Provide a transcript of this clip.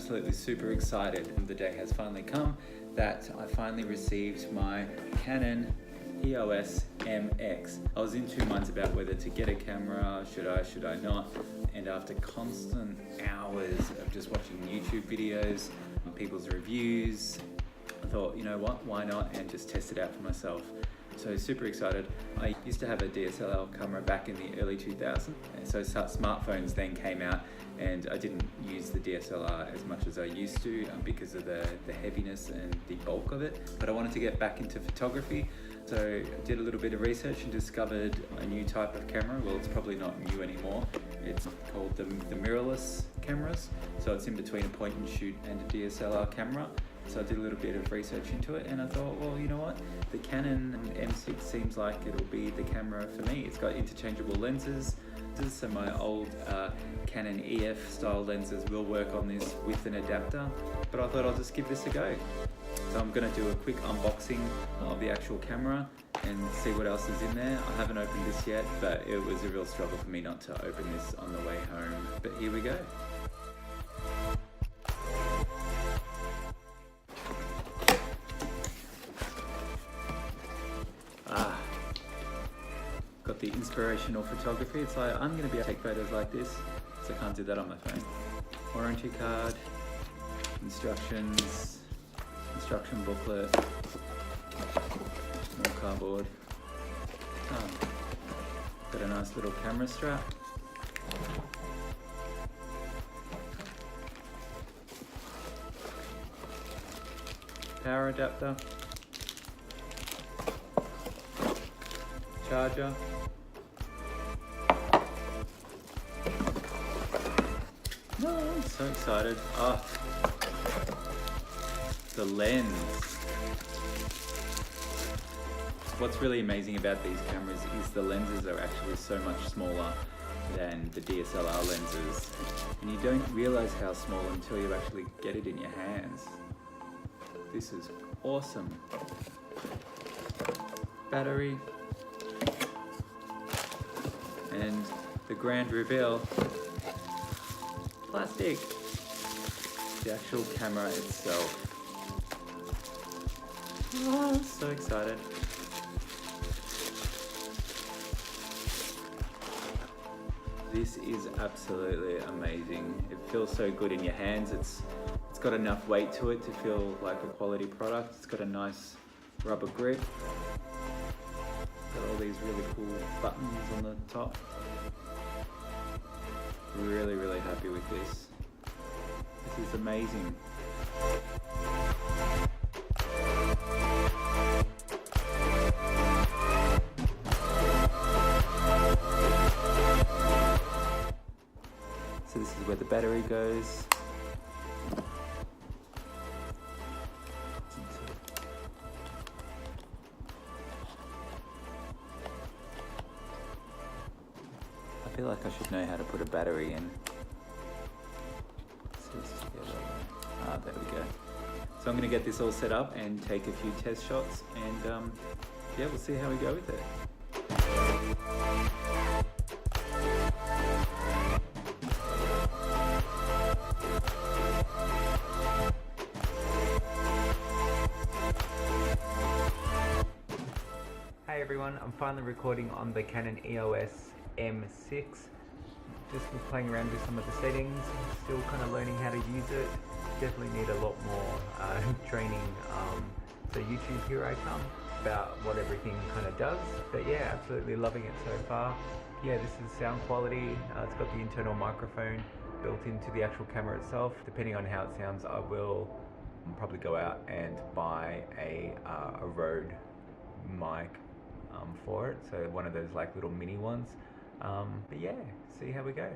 absolutely super excited. The day has finally come that I finally received my Canon EOS M6. I was in 2 months about whether to get a camera, should I not, and after constant hours of just watching YouTube videos, people's reviews, I thought, you know what, why not, and just test it out for myself. So super excited. I used to have a DSLR camera back in the early 2000s, so smartphones then came out, and I didn't use the DSLR as much as I used to because of the heaviness and the bulk of it. But I wanted to get back into photography, so I did a little bit of research and discovered a new type of camera. Well, it's probably not new anymore. It's called the mirrorless cameras. So it's in between a point and shoot and a DSLR camera. So I did a little bit of research into it, and I thought, well, you know what? The Canon M6 seems like it'll be the camera for me. It's got interchangeable lenses, so my old Canon EF style lenses will work on this with an adapter, but I thought I'll just give this a go. So I'm going to do a quick unboxing of the actual camera and see what else is in there. I haven't opened this yet, but it was a real struggle for me not to open this on the way home. But here we go. Got the inspirational photography. It's like, I'm going to be able to take photos like this, so I can't do that on my phone. Warranty card, instructions, instruction booklet, more cardboard. Got a nice little camera strap. Power adapter. Charger. Oh, I'm so excited. Oh, the lens. What's really amazing about these cameras is the lenses are actually so much smaller than the DSLR lenses. And you don't realize how small until you actually get it in your hands. This is awesome. Battery. And the grand reveal, plastic, the actual camera itself. Oh, I'm so excited. This is absolutely amazing. It feels so good in your hands. It's got enough weight to it to feel like a quality product. It's got a nice rubber grip. Got all these really cool buttons on the top. Really, really happy with this. This is amazing. So this is where the battery goes. I feel like I should know how to put a battery in. There we go. So I'm going to get this all set up and take a few test shots, and yeah, we'll see how we go with it. Hey everyone, I'm finally recording on the Canon EOS M6. Just was playing around with some of the settings, still kind of learning how to use it. Definitely need a lot more training. So YouTube, here I come, about what everything kind of does. But yeah, absolutely loving it so far. Yeah, this is sound quality. It's got the internal microphone built into the actual camera itself. Depending on how it sounds, I will probably go out and buy a Rode mic for it. So one of those like little mini ones. But yeah, see how we go.